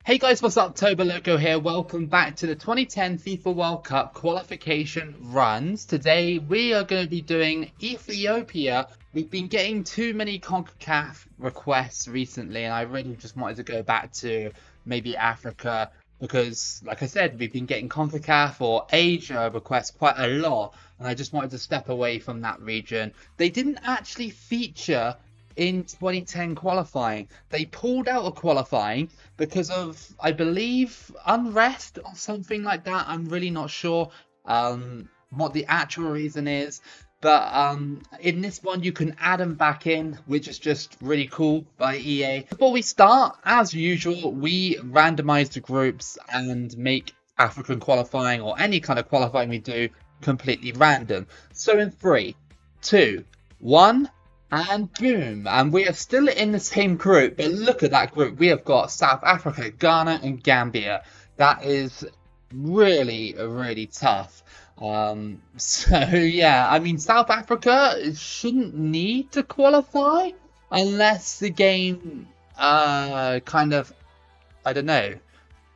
Hey guys, what's up? Toboloco here. Welcome back to the 2010 FIFA World Cup qualification runs. Today we are going to be doing Ethiopia. We've been getting too many CONCACAF requests recently, and I really just wanted to go back to maybe Africa because, like I said, we've been getting CONCACAF or Asia requests quite a lot, and I just wanted to step away from that region. They didn't actually feature in 2010 qualifying. They pulled out of qualifying because of, I believe, unrest or something like that. I'm really not sure what the actual reason is. But in this one, you can add them back in, which is just really cool by EA. Before we start, as usual, we randomize the groups and make African qualifying or any kind of qualifying we do completely random. So in 3, 2, 1... and boom, and we are still in the same group, but look at that group. We have got South Africa, Ghana and Gambia. That is really, really tough. So yeah, I mean, South Africa shouldn't need to qualify unless the game kind of, I don't know,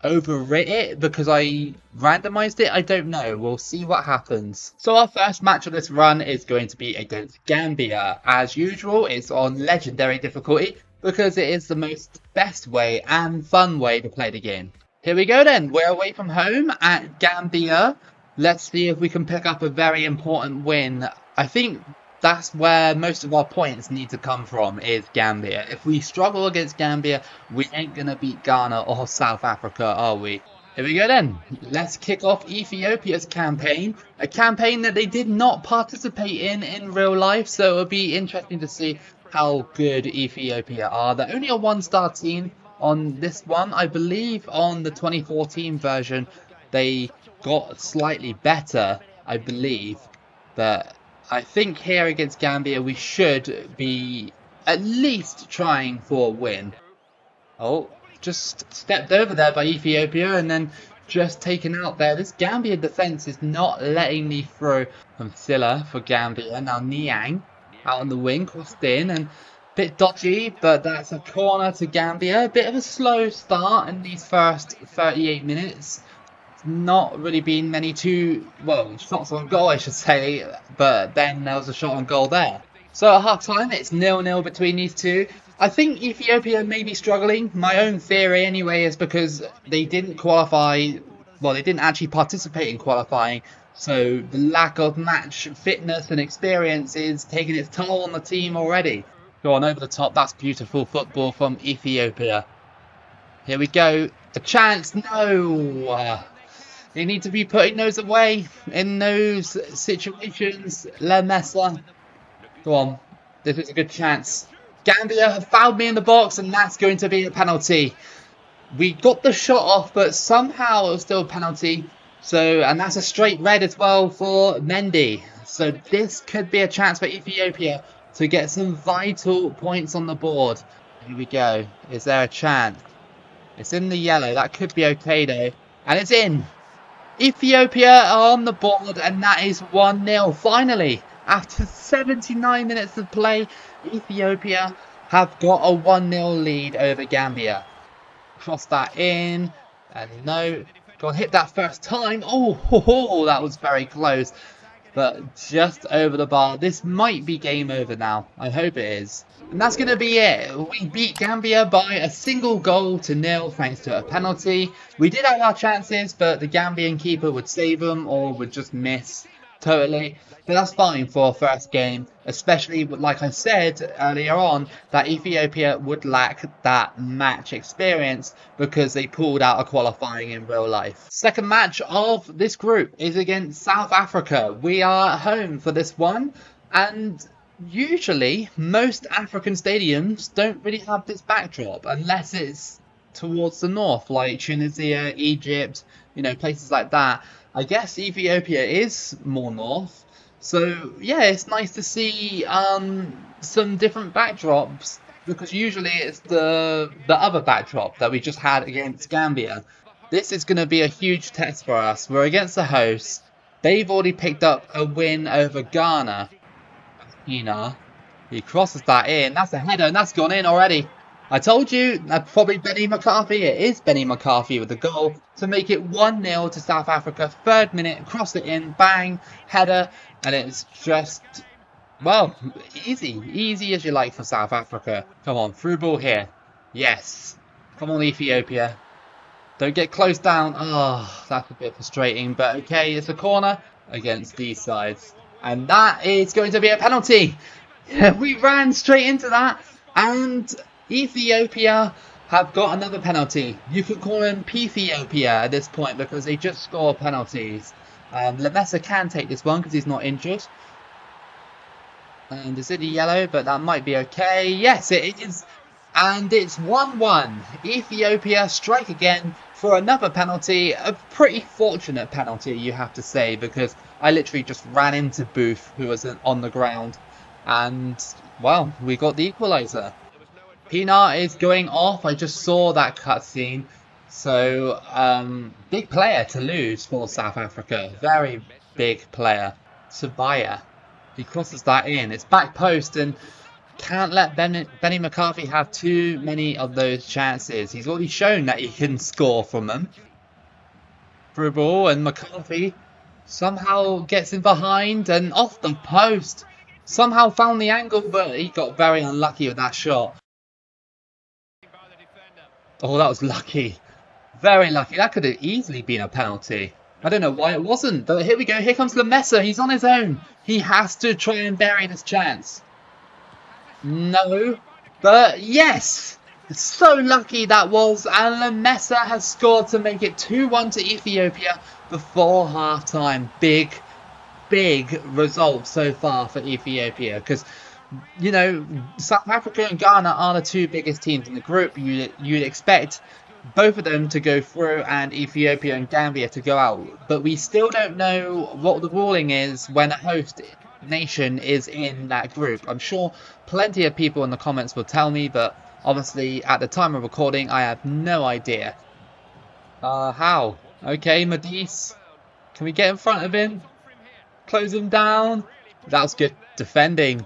overwrit it because I randomized it. I don't know. We'll see what happens. So our first match of this run is going to be against Gambia. As usual, it's on legendary difficulty because it is the best way and fun way to play the game. Here we go then. We're away from home at Gambia. Let's see if we can pick up a very important win. I think that's where most of our points need to come from, is Gambia. If we struggle against Gambia, we ain't going to beat Ghana or South Africa, are we? Here we go then. Let's kick off Ethiopia's campaign. A campaign that they did not participate in real life, so it'll be interesting to see how good Ethiopia are. They're only a one-star team on this one. I believe on the 2014 version, they got slightly better, I believe, but I think here against Gambia we should be at least trying for a win. Oh, just stepped over there by Ethiopia and then just taken out there. This Gambia defence is not letting me through. From Silla for Gambia. Now Niang out on the wing, crossed in and a bit dodgy, but that's a corner to Gambia. A bit of a slow start in these first 38 minutes. Not really been many shots on goal, I should say, but then there was a shot on goal there. So at half time it's 0-0 between these two. I think Ethiopia may be struggling. My own theory anyway is because they didn't qualify, they didn't actually participate in qualifying, so the lack of match fitness and experience is taking its toll on the team already. Go on, over the top, that's beautiful football from Ethiopia. Here we go, a chance, no! They need to be putting those away in those situations. Le Mesa. Go on. This is a good chance. Gambia have fouled me in the box and that's going to be a penalty. We got the shot off, but somehow it was still a penalty. And that's a straight red as well for Mendy. So this could be a chance for Ethiopia to get some vital points on the board. Here we go. Is there a chance? It's in the yellow. That could be okay though. And it's in. Ethiopia are on the board and that is 1-0. Finally, after 79 minutes of play, Ethiopia have got a 1-0 lead over Gambia. Cross that in, and no, go on, hit that first time. Oh, that was very close, but just over the bar. This might be game over now. I hope it is. And that's going to be it. We beat Gambia by a single goal to 0 thanks to a penalty. We did have our chances, but the Gambian keeper would save them or would just miss totally. But that's fine for a first game, especially like I said earlier on, that Ethiopia would lack that match experience because they pulled out of qualifying in real life. Second match of this group is against South Africa. We are at home for this one, and usually most African stadiums don't really have this backdrop unless it's towards the north, like Tunisia, Egypt, places like that. I guess Ethiopia is more north, so yeah, it's nice to see some different backdrops because usually it's the other backdrop that we just had against Gambia. This is going to be a huge test for us. We're against the hosts. They've already picked up a win over Ghana. He crosses that in. That's a header and that's gone in already. I told you, probably Benny McCarthy. It is Benny McCarthy with the goal to make it 1-0 to South Africa. 3rd minute, cross it in, bang, header, and it's just, well, easy as you like for South Africa. Come on, through ball here. Yes. Come on, Ethiopia. Don't get close down. Oh, that's a bit frustrating, but okay, it's a corner against these sides. And that is going to be a penalty. We ran straight into that, and Ethiopia have got another penalty. You could call him Ethiopia at this point because they just score penalties. Lemessa can take this one because he's not injured. And is it a yellow? But that might be okay. Yes, it is. And it's 1-1. Ethiopia strike again for another penalty. A pretty fortunate penalty, you have to say, because I literally just ran into Booth, who was on the ground. And, well, we got the equaliser. Pienaar is going off. I just saw that cutscene. So, big player to lose for South Africa. Very big player. Sabaya. He crosses that in. It's back post and can't let Benny McCarthy have too many of those chances. He's already shown that he can score from them. Through ball, and McCarthy somehow gets in behind and off the post. Somehow found the angle, but he got very unlucky with that shot. Oh, that was lucky. Very lucky. That could have easily been a penalty. I don't know why it wasn't, but here we go. Here comes Lemessa. He's on his own. He has to try and bury this chance. No, but yes, so lucky that was, and Lemessa has scored to make it 2-1 to Ethiopia before half-time. Big result so far for Ethiopia, because, you know, South Africa and Ghana are the two biggest teams in the group. You'd expect both of them to go through and Ethiopia and Gambia to go out, but we still don't know what the ruling is when a host nation is in that group. I'm sure plenty of people in the comments will tell me, but obviously at the time of recording I have no idea. How? Okay, Madis, can we get in front of him? Close him down? That was good defending,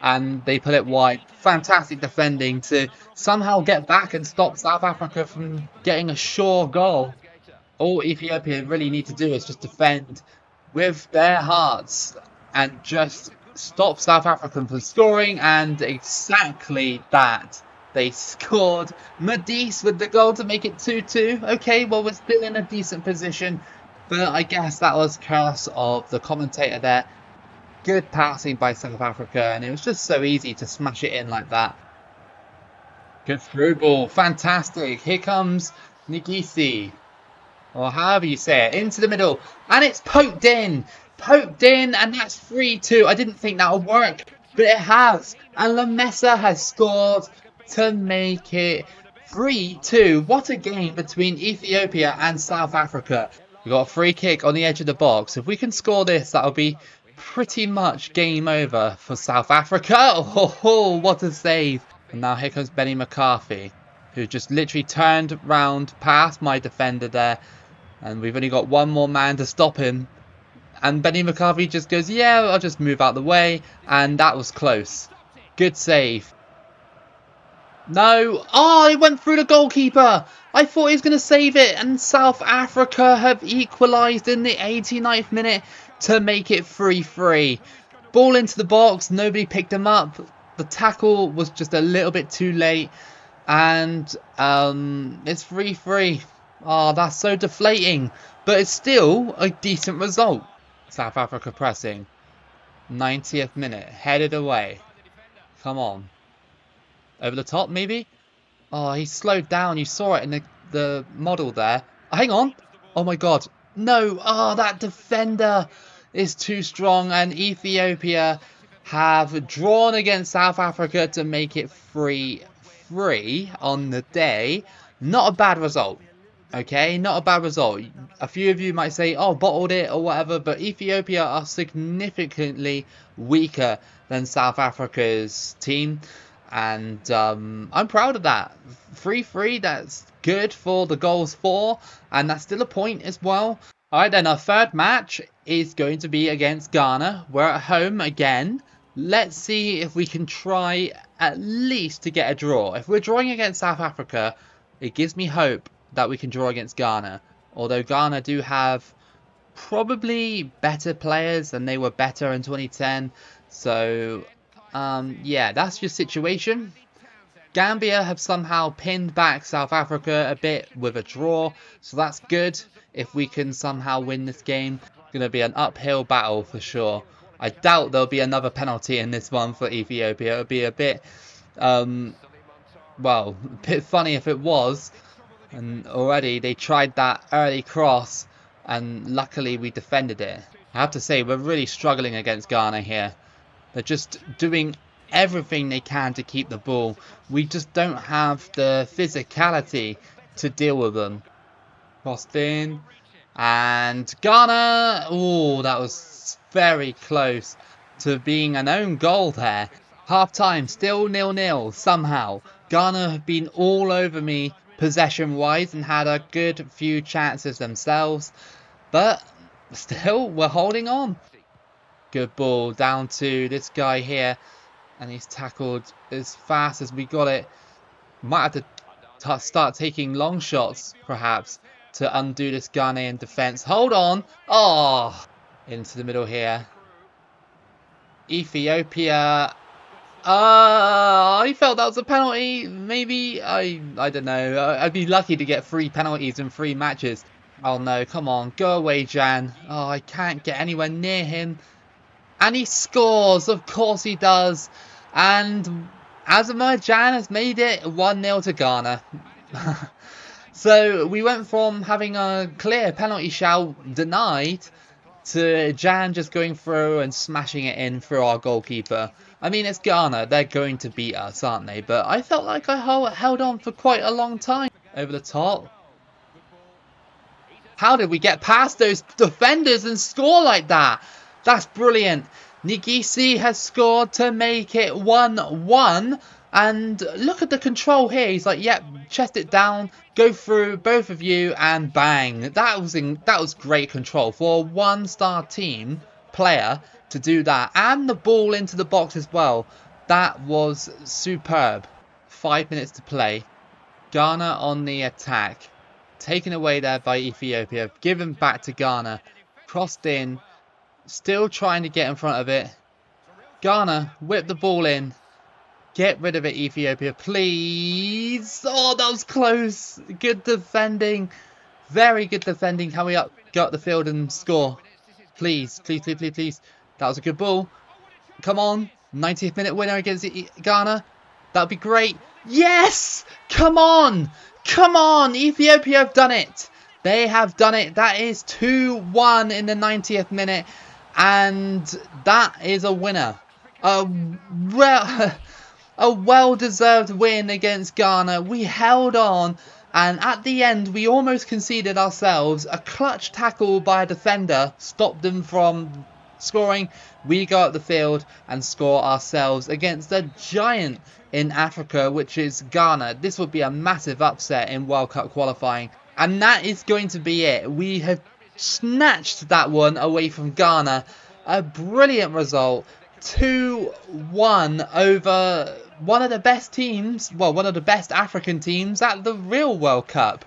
and they put it wide. Fantastic defending to somehow get back and stop South Africa from getting a sure goal. All Ethiopia really need to do is just defend with their hearts and just stop South Africa from scoring, and exactly that. They scored. Madis with the goal to make it 2-2. Okay, well, we're still in a decent position, but I guess that was curse of the commentator there. Good passing by South Africa, and it was just so easy to smash it in like that. Good through ball. Fantastic. Here comes Nigisi, or however you say it, into the middle, and it's poked in, and that's 3-2. I didn't think that would work, but it has, and Lemessa has scored to make it 3-2. What a game between Ethiopia and South Africa. We got a free kick on the edge of the box. If we can score this, that'll be pretty much game over for South Africa. Oh, what a save. And now here comes Benny McCarthy, who just literally turned round past my defender there, and we've only got one more man to stop him. And Benny McCarthy just goes, yeah, I'll just move out the way. And that was close. Good save. No. Oh, it went through the goalkeeper. I thought he was going to save it. And South Africa have equalised in the 89th minute to make it 3-3. Ball into the box. Nobody picked him up. The tackle was just a little bit too late. And it's 3-3. Oh, that's so deflating. But it's still a decent result. South Africa pressing. 90th minute. Headed away. Come on. Over the top, maybe? Oh, he slowed down. You saw it in the model there. Hang on. Oh, my God. No. Oh, that defender is too strong. And Ethiopia have drawn against South Africa to make it 3-3 on the day. Not a bad result. Okay, not a bad result. A few of you might say, oh, bottled it or whatever, but Ethiopia are significantly weaker than South Africa's team. And I'm proud of that. 3-3, that's good for the goals for, and that's still a point as well. Alright then, our third match is going to be against Ghana. We're at home again. Let's see if we can try at least to get a draw. If we're drawing against South Africa, it gives me hope that we can draw against Ghana. Although Ghana do have probably better players and they were better in 2010. So, yeah, that's your situation. Gambia have somehow pinned back South Africa a bit with a draw, so that's good. If we can somehow win this game, it's going to be an uphill battle for sure. I doubt there'll be another penalty in this one for Ethiopia. It would be a bit, well, a bit funny if it was. And already they tried that early cross, and luckily we defended it. I have to say, we're really struggling against Ghana here. They're just doing everything they can to keep the ball. We just don't have the physicality to deal with them. Crossed in. And Ghana! Oh, that was very close to being an own goal there. Half time, still 0-0 somehow. Ghana have been all over me possession-wise and had a good few chances themselves. But still, we're holding on. Good ball down to this guy here. And he's tackled as fast as we got it. Might have to start taking long shots, perhaps, to undo this Ghanaian defence. Hold on. Oh, into the middle here. Ethiopia. I felt that was a penalty. Maybe. I don't know. I'd be lucky to get 3 penalties in 3 matches. Oh, no. Come on. Go away, Jan. Oh, I can't get anywhere near him. And he scores. Of course he does. And Asamoah Jan has made it 1-0 to Ghana. So we went from having a clear penalty shout denied to Jan just going through and smashing it in through our goalkeeper. I mean, it's Ghana. They're going to beat us, aren't they? But I felt like I held on for quite a long time. Over the top. How did we get past those defenders and score like that? That's brilliant. Nigisi has scored to make it 1-1. And look at the control here. He's like, yep, chest it down, go through, both of you, and bang. That was great control for a 1-star team player to do that. And the ball into the box as well. That was superb. 5 minutes to play. Ghana on the attack. Taken away there by Ethiopia. Given back to Ghana. Crossed in. Still trying to get in front of it. Ghana, whip the ball in. Get rid of it, Ethiopia, please. Oh, that was close. Good defending. Very good defending. Can we get the field and score? Please, please, please, please, please. That was a good ball. Come on. 90th minute winner against Ghana. That would be great. Yes! Come on. Come on. Ethiopia have done it. They have done it. That is 2-1 in the 90th minute. And that is a winner. A well-deserved win against Ghana. We held on, and at the end, we almost conceded ourselves. A clutch tackle by a defender stopped them from scoring. We go up the field and score ourselves against a giant in Africa, which is Ghana. This would be a massive upset in World Cup qualifying. And that is going to be it. We have snatched that one away from Ghana. A brilliant result. 2-1 over one of the best teams, well, one of the best African teams at the real World Cup.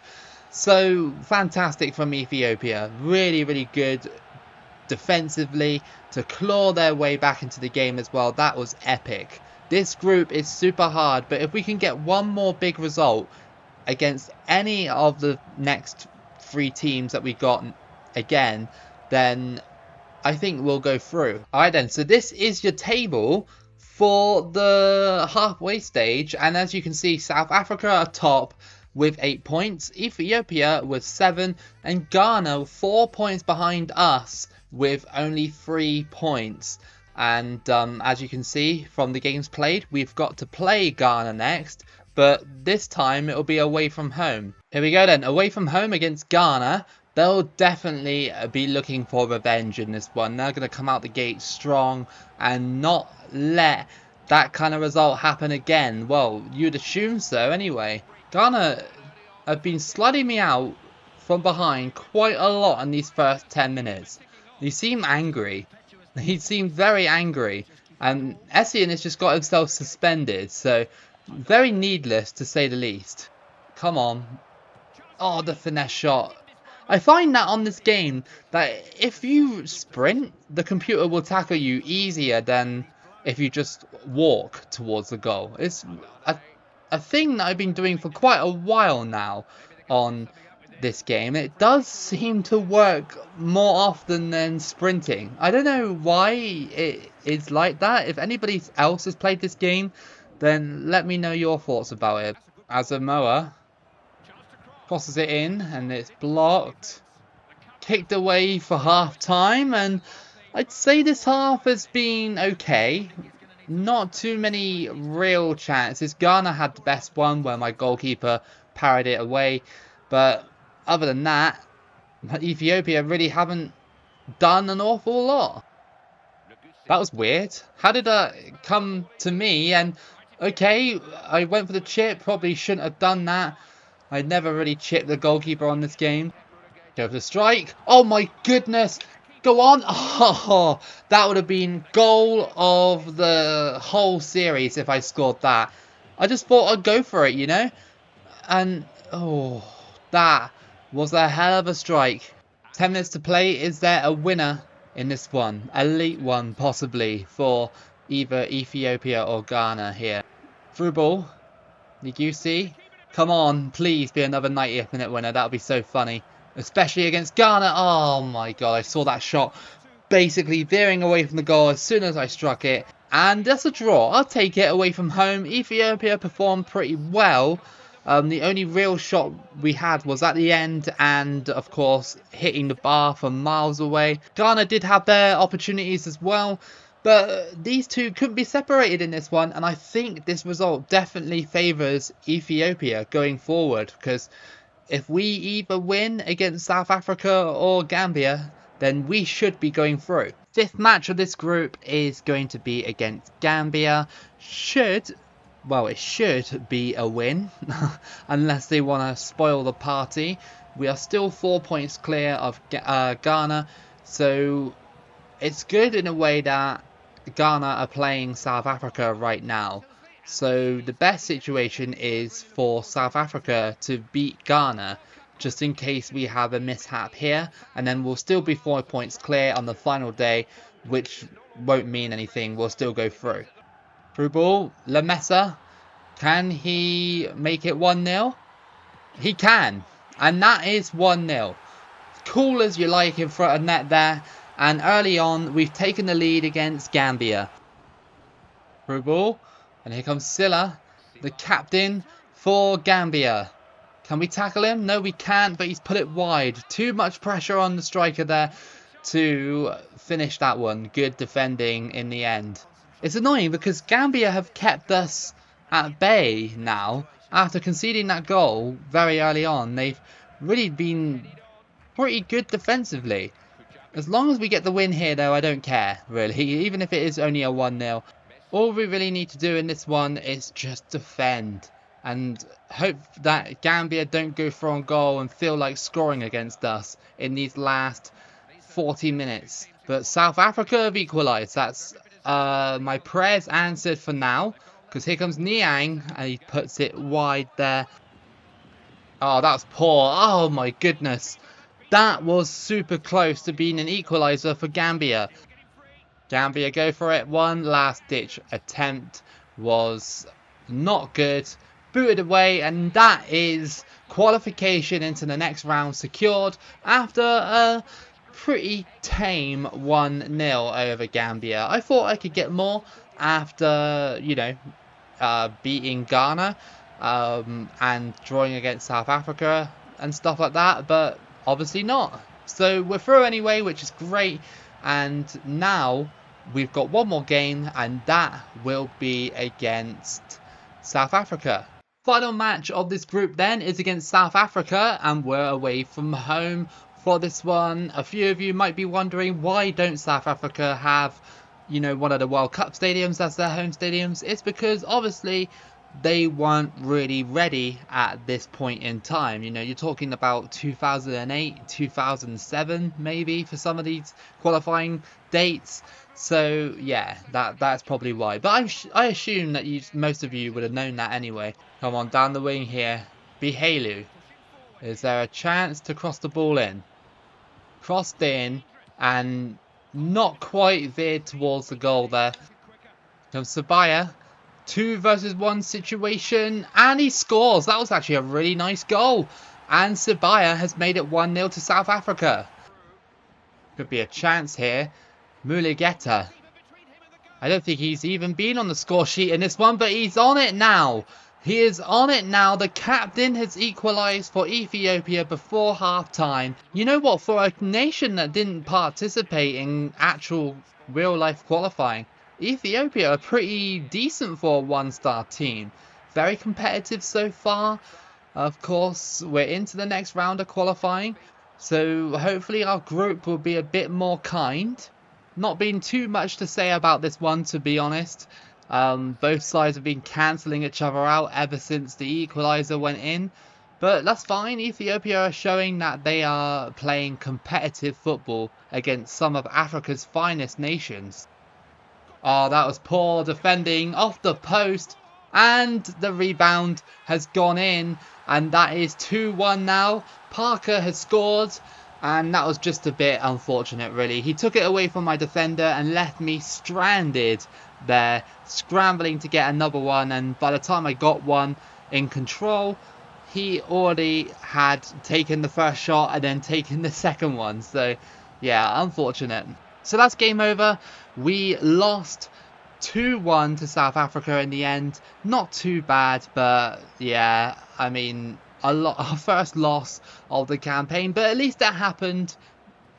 So fantastic from Ethiopia. Really, really good defensively to claw their way back into the game as well. That was epic. This group is super hard, but if we can get one more big result against any of the next 3 teams that we got again, then I think we'll go through. Alright then, so this is your table for the halfway stage, and as you can see, South Africa are top with 8 points, Ethiopia with 7, and Ghana 4 points behind us with only 3 points. And as you can see from the games played, we've got to play Ghana next, but this time it'll be away from home. Here we go then, away from home against Ghana. They'll definitely be looking for revenge in this one. They're going to come out the gate strong and not let that kind of result happen again. Well, you'd assume so anyway. Ghana have been sliding me out from behind quite a lot in these first 10 minutes. They seem angry. He seemed very angry. And Essien has just got himself suspended, so very needless to say the least. Come on. Oh, the finesse shot. I find that on this game, that if you sprint, the computer will tackle you easier than if you just walk towards the goal. It's a thing that I've been doing for quite a while now on this game. It does seem to work more often than sprinting. I don't know why it is like that. If anybody else has played this game, then let me know your thoughts about it. Asamoah crosses it in and it's blocked. Kicked away for half time, and I'd say this half has been okay. Not too many real chances. Ghana had the best one where my goalkeeper parried it away, but other than that, Ethiopia really haven't done an awful lot. That was weird. How did that come to me? And okay, I went for the chip, probably shouldn't have done that. I never really chipped the goalkeeper on this game. Go for the strike. Oh my goodness. Go on. Oh, that would have been goal of the whole series if I scored that. I just thought I'd go for it, you know. And, oh, that was a hell of a strike. 10 minutes to play. Is there a winner in this one? Elite one, possibly, for either Ethiopia or Ghana here. Through ball. Nigusi. Come on, please be another 90th minute winner. That would be so funny. Especially against Ghana. Oh my god, I saw that shot basically veering away from the goal as soon as I struck it. And that's a draw. I'll take it away from home. Ethiopia performed pretty well. The only real shot we had was at the end and, of course, hitting the bar from miles away. Ghana did have their opportunities as well, but these two couldn't be separated in this one. And I think this result definitely favours Ethiopia going forward, because if we either win against South Africa or Gambia, then we should be going through. Fifth match of this group is going to be against Gambia. It should be a win, unless they want to spoil the party. We are still 4 points clear of Ghana, so it's good in a way that Ghana are playing South Africa right now. So the best situation is for South Africa to beat Ghana, just in case we have a mishap here, and then we'll still be 4 points clear on the final day, which won't mean anything. We'll still go through. Through ball, Lamessa, can he make it 1-0? He can, and that is 1-0. Cool as you like in front of net there, and early on we've taken the lead against Gambia. Through ball, and here comes Silla, the captain for Gambia. Can we tackle him? No, we can't, but he's put it wide. Too much pressure on the striker there to finish that one. Good defending in the end. It's annoying because Gambia have kept us at bay now. After conceding that goal very early on, they've really been pretty good defensively. As long as we get the win here, though, I don't care, really. Even if it is only a 1-0. All we really need to do in this one is just defend. And hope that Gambia don't go for on goal and feel like scoring against us in these last 40 minutes. But South Africa have equalised. That's my prayers answered for now, because here comes Niang and he puts it wide there. Oh, that was poor. Oh my goodness, that was super close to being an equaliser for Gambia. Gambia go for it. One last ditch attempt was not good, booted away, and that is qualification into the next round secured after a pretty tame 1-0 over Gambia. I thought I could get more after, you know, beating Ghana and drawing against South Africa and stuff like that, but obviously not. So we're through anyway, which is great, and now we've got one more game, and that will be against South Africa. Final match of this group then is against South Africa, and we're away from home for this one. A few of you might be wondering, why don't South Africa have, you know, one of the World Cup stadiums as their home stadiums? It's because obviously they weren't really ready at this point in time. You know, you're talking about 2008, 2007 maybe for some of these qualifying dates. So yeah, that's probably why. But I assume that most of you would have known that anyway. Come on, down the wing here. Bihalu. Is there a chance to cross the ball in? Crossed in and not quite veered towards the goal there. Comes Sabaya. 2 versus 1 situation, and he scores. That was actually a really nice goal. And Sabaya has made it 1-0 to South Africa. Could be a chance here. Muligeta. I don't think he's even been on the score sheet in this one, but he's on it now. He is on it now. The captain has equalised for Ethiopia before half-time. You know what? For a nation that didn't participate in actual real-life qualifying, Ethiopia are pretty decent for a one-star team. Very competitive so far. Of course, we're into the next round of qualifying. So hopefully our group will be a bit more kind. Not been too much to say about this one, to be honest. Both sides have been cancelling each other out ever since the equaliser went in. But that's fine. Ethiopia are showing that they are playing competitive football against some of Africa's finest nations. Oh, that was poor defending off the post. And the rebound has gone in. And that is 2-1 now. Parker has scored. And that was just a bit unfortunate, really. He took it away from my defender and left me stranded there, scrambling to get another one. And by the time I got one in control, he already had taken the first shot and then taken the second one. So, yeah, unfortunate. So that's game over. We lost 2-1 to South Africa in the end. Not too bad, but yeah, I mean, our first loss of the campaign, but at least that happened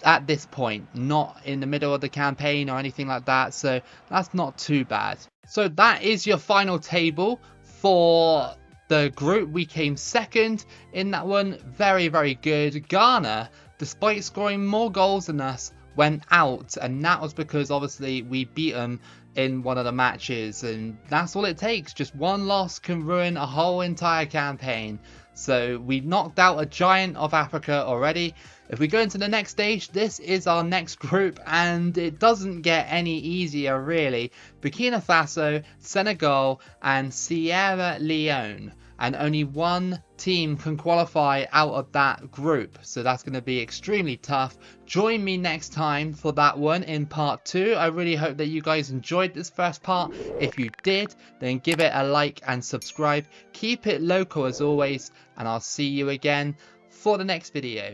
at this point, not in the middle of the campaign or anything like that, so that's not too bad. So that is your final table for the group. We came second in that one. Very, very good. Ghana, despite scoring more goals than us, went out, and that was because obviously we beat them in one of the matches, and that's all it takes. Just one loss can ruin a whole entire campaign. So we knocked out a giant of Africa already. If we go into the next stage, this is our next group, and it doesn't get any easier really. Burkina Faso, Senegal and Sierra Leone, and only one team can qualify out of that group, so that's going to be extremely tough. Join me next time for that one in part 2. I really hope that you guys enjoyed this first part. If you did, then give it a like and subscribe. Keep it local as always, and I'll see you again for the next video.